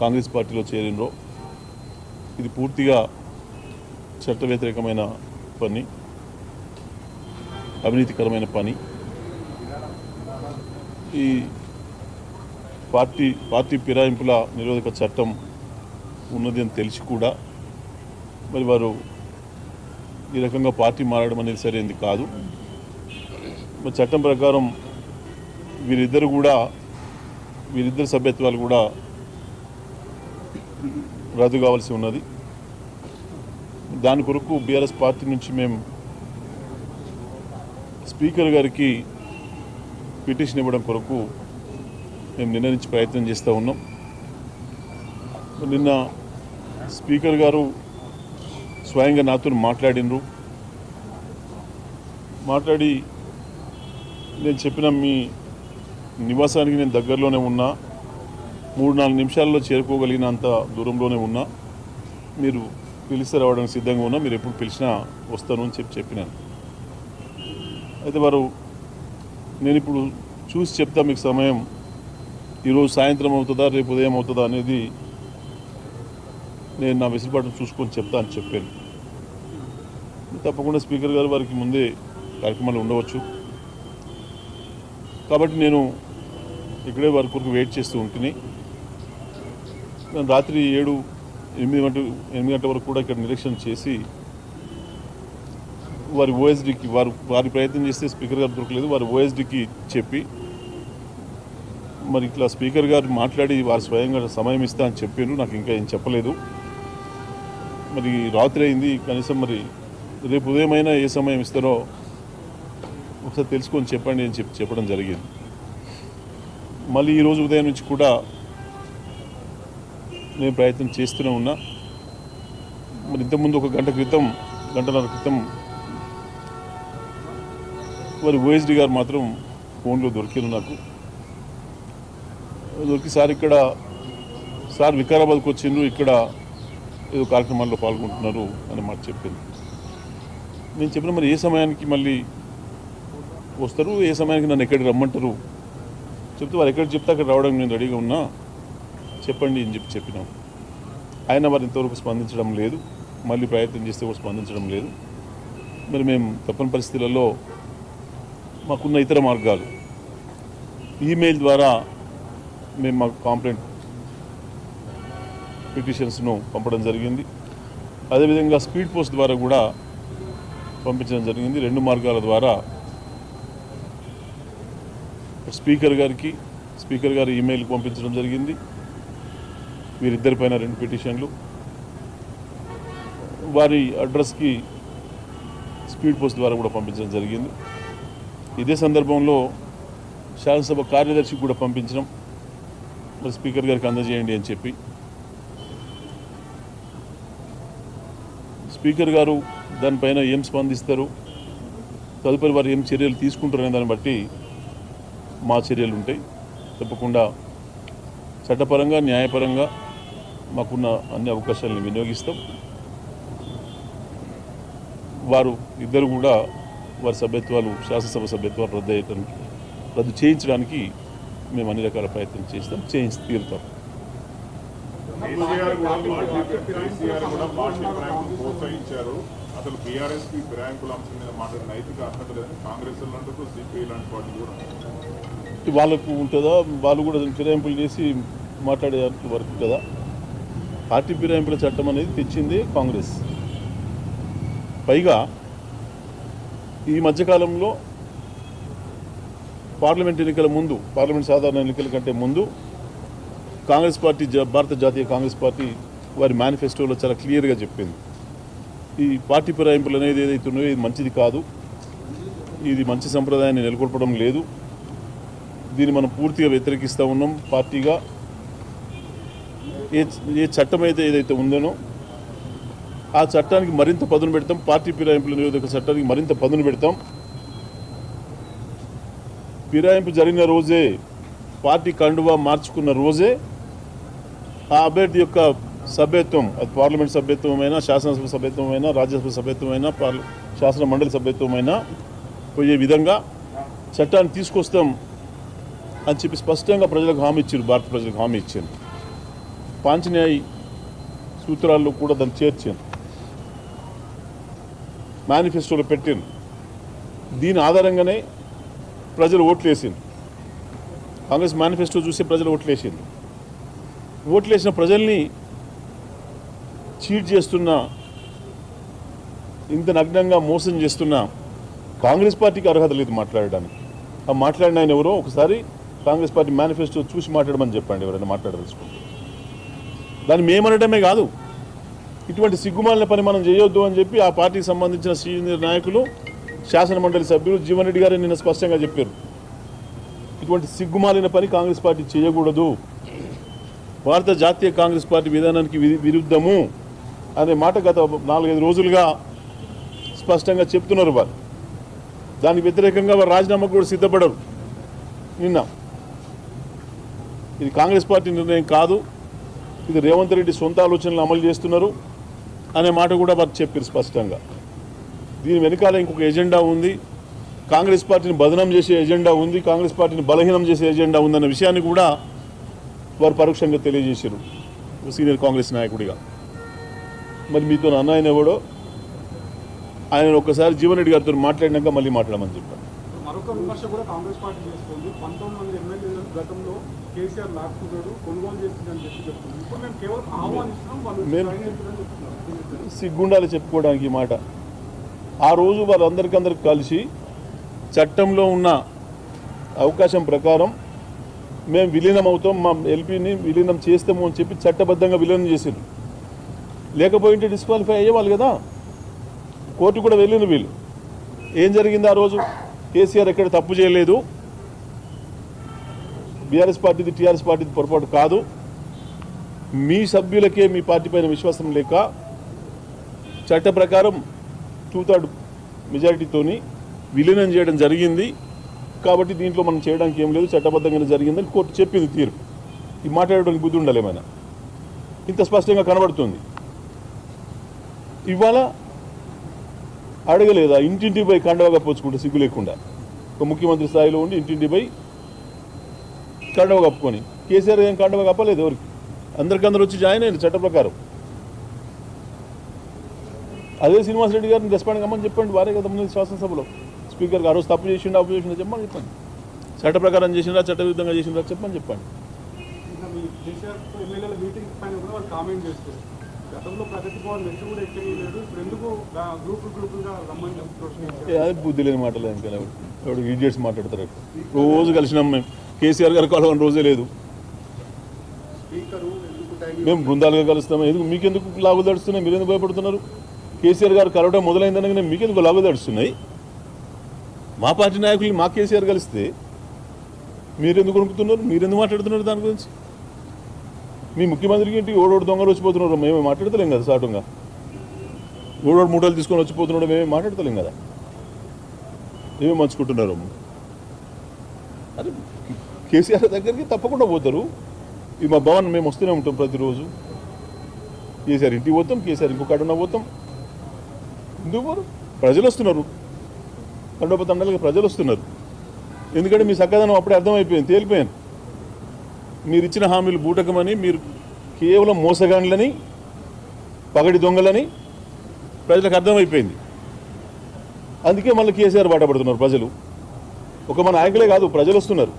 కాంగ్రెస్ పార్టీలో చేరినరో ఇది పూర్తిగా చట్ట వ్యతిరేకమైన పని, అవినీతికరమైన పని. ఈ పార్టీ ఫిరాయింపుల నిరోధక చట్టం ఉన్నది అని తెలిసి కూడా మరి వారు ఈ రకంగా పార్టీ మారడం అనేది సరైనది కాదు. మరి చట్టం ప్రకారం వీరిద్దరు సభ్యత్వాలు కూడా రద్దు కావాల్సి ఉన్నది. దాని కొరకు బీఆర్ఎస్ పార్టీ నుంచి మేము స్పీకర్ గారికి పిటిషన్ ఇవ్వడం కొరకు మేము నిన్న నుంచి ప్రయత్నం చేస్తూ ఉన్నాం. నిన్న స్పీకర్ గారు స్వయంగా నాతో మాట్లాడి నేను చెప్పిన మీ నివాసానికి నేను దగ్గరలోనే ఉన్నా, 3-4 నిమిషాల్లో చేరుకోగలిగినంత దూరంలోనే ఉన్నా, మీరు పిలిస్తే రావడానికి సిద్ధంగా ఉన్నా, మీరు ఎప్పుడు పిలిచినా వస్తాను అని చెప్పినాను. అయితే వారు నేను ఇప్పుడు చూసి చెప్తా మీకు సమయం ఈరోజు సాయంత్రం అవుతుందా రేపు ఉదయం అవుతుందా అనేది నేను నా వెసులుబాటును చూసుకొని చెప్తా అని చెప్పాను. తప్పకుండా స్పీకర్ గారు వారికి ముందే కార్యక్రమాలు ఉండవచ్చు కాబట్టి నేను ఇక్కడే వారి కొరకు వెయిట్ చేస్తూ ఉంటుంది. నేను రాత్రి 7-8 గంటల వరకు కూడా ఇక్కడ నిరీక్షణ చేసి వారి ఓఎస్డీకి వారి ప్రయత్నం చేస్తే స్పీకర్ గారు దొరకలేదు, వారి ఓఎస్డీకి చెప్పి మరి ఇట్లా స్పీకర్ గారు మాట్లాడి వారు స్వయంగా సమయం ఇస్తా అని చెప్పాను. నాకు ఇంకా ఏం చెప్పలేదు. మరి రాత్రి అయింది, కనీసం మరి రేపు ఉదయమైనా ఏ సమయం ఇస్తారో ఒకసారి తెలుసుకొని చెప్పండి అని చెప్పడం జరిగింది. మళ్ళీ ఈరోజు ఉదయం నుంచి కూడా నేను ప్రయత్నం చేస్తూనే ఉన్నా. మరి ఇంతకుముందు ఒక గంటన్నర క్రితం వారి ఓఎస్డీ గారు మాత్రం ఫోన్లో దొరికారు. నాకు దొరికి సార్ వికారాబాద్కి వచ్చిండ్రు, ఇక్కడ ఏదో కార్యక్రమాల్లో పాల్గొంటున్నారు అని మాట చెప్పింది. నేను చెప్పిన మరి ఏ సమయానికి మళ్ళీ వస్తారు, ఏ సమయానికి నన్ను ఎక్కడికి రమ్మంటారు చెప్తే వారు ఎక్కడ చెప్తే అక్కడ రావడానికి నేను రెడీగా ఉన్నా, చెప్పండి అని చెప్పినాం. ఆయన వారు ఇంతవరకు స్పందించడం లేదు, మళ్ళీ ప్రయత్నం చేస్తే కూడా స్పందించడం లేదు. మరి మేము తప్పని పరిస్థితులలో మాకున్న ఇతర మార్గాలు ఈమెయిల్ ద్వారా మేము మా కాంప్లైంట్ పిటిషన్స్ను పంపడం జరిగింది. అదేవిధంగా స్పీడ్ పోస్ట్ ద్వారా కూడా పంపించడం జరిగింది. 2 మార్గాల ద్వారా స్పీకర్ గారి ఈమెయిల్కి పంపించడం జరిగింది. వీరిద్దరిపైన 2 పిటిషన్లు, వారి అడ్రస్కి స్పీడ్ పోస్ట్ ద్వారా కూడా పంపించడం జరిగింది. ఇదే సందర్భంలో శాసనసభ కార్యదర్శికి కూడా పంపించడం, మరి స్పీకర్ గారికి అందజేయండి అని చెప్పి. స్పీకర్ గారు దానిపైన ఏం స్పందిస్తారు, తదుపరి వారు ఏం చర్యలు తీసుకుంటారనే దాన్ని బట్టి మా చర్యలు ఉంటాయి. తప్పకుండా చట్టపరంగా న్యాయపరంగా మాకున్న అన్ని అవకాశాలను వినియోగిస్తాం. వారు ఇద్దరు కూడా వారి సభ్యత్వాలు, శాసనసభ సభ్యత్వాలు రద్దు చేయించడానికి మేము అన్ని రకాల ప్రయత్నం చేయించి తీరుతాం. అసలు బీఆర్ఎస్కి ఫిరాయింపుల అంశం మీద మాట్లాడిన నైతిక అర్హత లేదు, కాంగ్రెస్ లాంటి సిపిఐ లాంటి పార్టీ కూడా వాళ్ళకు ఉంటుందా, వాళ్ళు కూడా ఫిరాయింపులు చేసి మాట్లాడే వరకు కదా. పార్టీ ఫిరాయింపుల చట్టం అనేది తెచ్చింది కాంగ్రెస్. పైగా ఈ మధ్యకాలంలో పార్లమెంట్ సాధారణ ఎన్నికల కంటే ముందు కాంగ్రెస్ పార్టీ, భారత జాతీయ కాంగ్రెస్ పార్టీ వారి మేనిఫెస్టోలో చాలా క్లియర్గా చెప్పింది, ఈ పార్టీ ఫిరాయింపులు అనేది ఏదైతే ఉన్నాయో ఇది మంచిది కాదు, ఇది మంచి సంప్రదాయాన్ని నెలకొల్పడం లేదు, దీన్ని మనం పూర్తిగా వ్యతిరేకిస్తూ ఉన్నాం. పార్టీగా ఏ చట్టం అయితే ఏదైతే ఉందనో ఆ చట్టానికి మరింత పదును పెడతాం, పార్టీ ఫిరాయింపుల నిరోధక చట్టానికి మరింత పదును పెడతాం. ఫిరాయింపు జరిగిన రోజే, పార్టీ కండువా మార్చుకున్న రోజే ఆ అభ్యర్థి యొక్క సభ్యత్వం, అది పార్లమెంట్ సభ్యత్వమైనా, శాసనసభ సభ్యత్వమైనా, రాజ్యసభ సభ్యత్వమైనా, శాసన మండలి సభ్యత్వమైనా పోయే విధంగా చట్టాన్ని తీసుకొస్తాం అని చెప్పి స్పష్టంగా ప్రజలకు హామీ ఇచ్చారు, భారత ప్రజలకు హామీ ఇచ్చారు. పాంచన్యాయి సూత్రాల్లో కూడా దాన్ని చేర్చాను, మేనిఫెస్టోలో పెట్టాను. దీని ఆధారంగానే ప్రజలు ఓట్లేసింది. కాంగ్రెస్ మేనిఫెస్టో చూసి ప్రజలు ఓట్లేసింది. ఓట్లేసిన ప్రజల్ని చీట్ చేస్తున్న, ఇంత నగ్నంగా మోసం చేస్తున్న కాంగ్రెస్ పార్టీకి అర్హత లేదు మాట్లాడడానికి. ఆ మాట్లాడిన ఆయన ఎవరో ఒకసారి కాంగ్రెస్ పార్టీ మేనిఫెస్టో చూసి మాట్లాడమని చెప్పండి ఎవరైనా మాట్లాడదలుచుకుంటే. దాన్ని మేమనడమే కాదు, ఇటువంటి సిగ్గుమాలిన పని మనం చేయొద్దు అని చెప్పి ఆ పార్టీకి సంబంధించిన సీనియర్ నాయకులు, శాసనమండలి సభ్యులు జీవన్ రెడ్డి గారు నిన్న స్పష్టంగా చెప్పారు. ఇటువంటి సిగ్గుమాలిన పని కాంగ్రెస్ పార్టీ చేయకూడదు, భారత జాతీయ కాంగ్రెస్ పార్టీ విధానానికి విరుద్ధము అనే మాట గత 4-5 రోజులుగా స్పష్టంగా చెప్తున్నారు వారు. దానికి వ్యతిరేకంగా వారు రాజీనామాకు కూడా సిద్ధపడరు. నిన్న ఇది కాంగ్రెస్ పార్టీ నిర్ణయం కాదు, ఇది రేవంత్ రెడ్డి సొంత ఆలోచనలు అమలు చేస్తున్నారు అనే మాట కూడా వారు చెప్పారు స్పష్టంగా. దీని వెనకాల ఇంకొక ఎజెండా ఉంది, కాంగ్రెస్ పార్టీని బదనం చేసే ఎజెండా ఉంది, కాంగ్రెస్ పార్టీని బలహీనం చేసే ఎజెండా ఉందన్న విషయాన్ని కూడా వారు పరోక్షంగా తెలియజేశారు సీనియర్ కాంగ్రెస్ నాయకుడిగా. మరి మీతో అన్న ఆయన ఎవడో, ఆయన ఒక్కసారి జీవన్ రెడ్డి గారితో మాట్లాడినాక మళ్ళీ మాట్లాడమని చెప్పారు. మరొక విమర్శ కూడా కాంగ్రెస్ పార్టీ చేస్తుంది. 19 మంది ఎమ్మెల్యేలను గతంలో కేసీఆర్ లాక్కున్నాడు, కొనుగోలు చేస్తుందని చెప్తుంది. ఇప్పుడు మేము కేవలం ఆహ్వానిస్తున్నాం, వాళ్ళు సిగ్గుండాలి చెప్పుకోవడానికి ఈ మాట. ఆ రోజు వాళ్ళందరికీ కలిసి చట్టంలో ఉన్న అవకాశం ప్రకారం మేము విలీనం అవుతాం, మా ఎల్పీని విలీనం చేస్తాము అని చెప్పి చట్టబద్ధంగా విలీనం చేశారు. లేకపోయింటే డిస్క్వాలిఫై అయ్యేవాళ్ళు కదా. కోర్టు కూడా వెళ్ళిన వీళ్ళు. ఏం జరిగింది ఆ రోజు? కేసీఆర్ ఎక్కడ తప్పు చేయలేదు, బీఆర్ఎస్ పార్టీది టీఆర్ఎస్ పార్టీది పొరపాటు కాదు, మీ సభ్యులకే మీ పార్టీ పైన విశ్వాసం లేక చట్ట ప్రకారం 2/3 మెజారిటీతోని విలీనం చేయడం జరిగింది, కాబట్టి దీంట్లో మనం చేయడానికి ఏం లేదు, చట్టబద్ధంగానే జరిగిందని కోర్టు చెప్పింది తీర్పు. ఈ మాట్లాడడానికి బుద్ధి ఉండాలి ఏమైనా, ఇంత స్పష్టంగా కనబడుతుంది. ఇవాళ అడగలేదా? ఇంటింటి పోయి కండవగా పోచుకుంటే సిగ్గు లేకుండా ఒక ముఖ్యమంత్రి స్థాయిలో ఉండి ఇంటింటి పోయి కండవ కప్పుకొని, కేసీఆర్ ఏం కండవ కప్పలేదు ఎవరికి, అందరికందరూ వచ్చి జాయిన్ అయ్యారు చట్ట ప్రకారం. అదే శ్రీనివాస్ రెడ్డి గారిని రెస్పాండ్ కమ్మని చెప్పండి, వారే కదా ముందు శాసనసభలో స్పీకర్కి ఆ రోజు తప్పు చేసిండా అప్పు చేసిండా చెప్పమని చెప్పండి, చట్ట ప్రకారం చేసిండా చట్ట విరుద్ధంగా చేసిండా చెప్పమని చెప్పండి. ఎమ్మెల్యేల మీటింగ్ పైన కూడా వాళ్ళు కామెంట్ చేస్తారు, గతంలో ప్రగతి భవన్ మెట్లు కూడా ఎక్కలేదు, ఇప్పుడు ఎందుకు గ్రూపుగా రమ్మని చెప్పి అదే బుద్ధి లేని మాటలేదు. ఇంకా ఎవడు ఈడియట్స్ మాట్లాడతారు. రోజు కలిసినాం మేము, కేసీఆర్ గారు కలవని రోజే లేదు. మేము బృందాలుగా కలుస్తాము, ఎందుకు మీకెందుకు లాగులు తడుస్తున్నాయి, మీరు ఎందుకు భయపడుతున్నారు? కేసీఆర్ గారు కలవడం మొదలైందనగానే మీకెందుకు లాగులు తడుస్తున్నాయి? మా పార్టీ నాయకులు మా కేసీఆర్ కలిస్తే మీరెందుకు కొనుక్కుతున్నారు, మీరెందుకు మాట్లాడుతున్నారు దాని గురించి? మీ ముఖ్యమంత్రికి ఇంటికి ఓడోడు దొంగలు వచ్చిపోతున్నారు, మేమే మాట్లాడతలేం కదా. సాటుగా ఓడోడు మూటలు తీసుకొని వచ్చిపోతున్నాడు, మేమే మాట్లాడతలేం కదా. ఏమేమి మంచుకుంటున్నారు? అరే కేసీఆర్ దగ్గరికి తప్పకుండా పోతారు. ఈ మా భవన్ మేము వస్తూనే ఉంటాం ప్రతిరోజు. కేసీఆర్ ఇంటికి పోతాం, కేసీఆర్ ఇంకొక అడుగున పోతాం. ఎందుకు పోరు? ప్రజలు వస్తున్నారు, తండోపతండాలుగా ప్రజలు వస్తున్నారు. ఎందుకంటే మీ చక్కదనం అప్పుడే అర్థమైపోయింది, తేలిపోయాను. మీరు ఇచ్చిన హామీలు బూటకమని, మీరు కేవలం మోసగాండ్లని, పగడి దొంగలని ప్రజలకు అర్థమైపోయింది. అందుకే మళ్ళీ కేసీఆర్ బాట పడుతున్నారు ప్రజలు. ఒక మన నాయకులే కాదు, ప్రజలు వస్తున్నారు.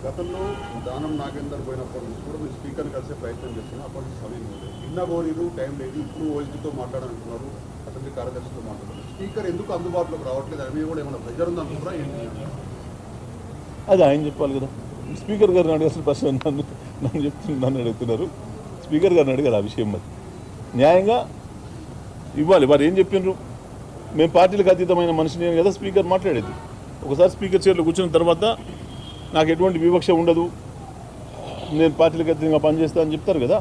గతంలో దానం నాగేందర్ పోయినప్పటి నుంచి కూడా మీరు స్పీకర్ని కలిసే ప్రయత్నం చేస్తున్నారు, అప్పటి నుంచి సమయం లేదు, ఇన్నగోలేదు, టైం లేదు. ఇప్పుడు ఓఎస్డీతో మాట్లాడాలంటున్నారు, అసెంబ్లీ కార్యదర్శితో మాట్లాడుతున్నారు. స్పీకర్ ఎందుకు అందుబాటులోకి రావట్లేదు? అది మీద కూడా ఏమైనా ప్రెజర్ ఉందనుకుంటారా ఏంటి? అది ఆయన చెప్పాలి కదా. స్పీకర్ గారిని అడిగాల్సిన ప్రశ్న నన్ను అడుగుతున్నారు. స్పీకర్ గారిని అడిగారు ఆ విషయం. మరి న్యాయంగా ఇవ్వాలి. వారు ఏం చెప్పినారు? మేము పార్టీలకు అతీతమైన మనిషిని కదా స్పీకర్ మాట్లాడేది. ఒకసారి స్పీకర్ చైర్లో కూర్చున్న తర్వాత నాకు ఎటువంటి వివక్ష ఉండదు, నేను పార్టీలకు అతీతంగా పనిచేస్తా అని చెప్తారు కదా.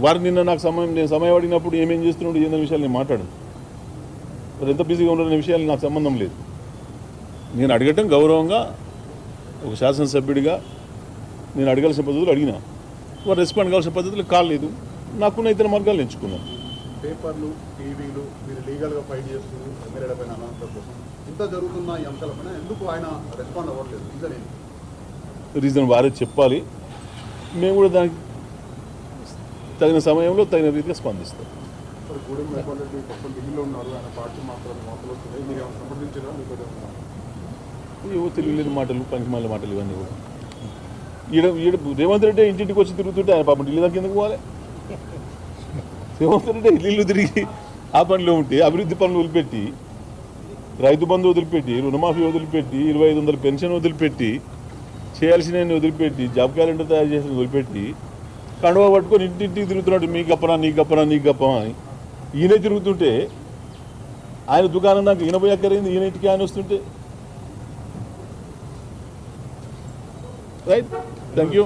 వారు నిన్న నాకు నేను సమయం అడిగినప్పుడు ఏమేం చేస్తున్నాడు ఏందనే విషయాలు నేను మాట్లాడను. వారు ఎంత బిజీగా ఉన్నారనే విషయాలు నాకు సంబంధం లేదు. నేను అడగటం గౌరవంగా ఒక శాసనసభ్యుడిగా నేను అడగాల్సిన పద్ధతులు అడిగినా, వారు రెస్పాండ్ కావాల్సిన పద్ధతులు కాలేదు. నాకున్న ఇతర మార్గాలు ఎంచుకున్నాను. పేపర్లు, టీవీలు, మీరు లీగల్గా ఫైట్ చేస్తున్నారు ఎమ్మెల్యేల పైన, అనాథల కోసం ఇంత జరుగుతున్న ఈ అంశాలపైన ఎందుకు ఆయన రెస్పాండ్ అవ్వట్లేదు? రీజన్ ఏంటి? రీజన్ వారే చెప్పాలి. మేము కూడా దానికి తగిన సమయంలో తగిన రీతిగా స్పందిస్తాం. సార్ గూడెం మైపాల్ రెడ్డి ప్రస్తుతం ఢిల్లీలో ఉన్నారు, ఆయన పార్టీ మాత్రం వార్తలు వస్తున్నాయి, మీరు ఏమైనా సంప్రదించారా? మీకు ఏవో తెలియలేని మాటలు, పంచమాల మాటలు ఇవన్నీ కూడా. ఈడ రేవంత్ రెడ్డి ఇంటింటికి వచ్చి తిరుగుతుంటే ఆయన పాపం ఢిల్లీ దాకా ఎందుకు పోవాలి? రేవంత్ రెడ్డి ఢిల్లీలో తిరిగి ఆ పనిలో ఉంటే అభివృద్ధి పనులు వదిలిపెట్టి, రైతు బంధు వదిలిపెట్టి, రుణమాఫీ వదిలిపెట్టి, 2500 పెన్షన్ వదిలిపెట్టి, చేయాల్సిన వదిలిపెట్టి, జాబ్ క్యాలెండర్ తయారు చేసిన వదిలిపెట్టి కండువా పట్టుకొని ఇంటింటికి తిరుగుతున్నాడు. మీ గప్పనా నీ గప్పనా నీ గప్పమా అని ఈయన తిరుగుతుంటే, ఆయన దుకాణం నాకు ఈయన పోయి అక్కరైంది, ఈయన ఇంటికి ఆయన వస్తుంటే. Right, thank you.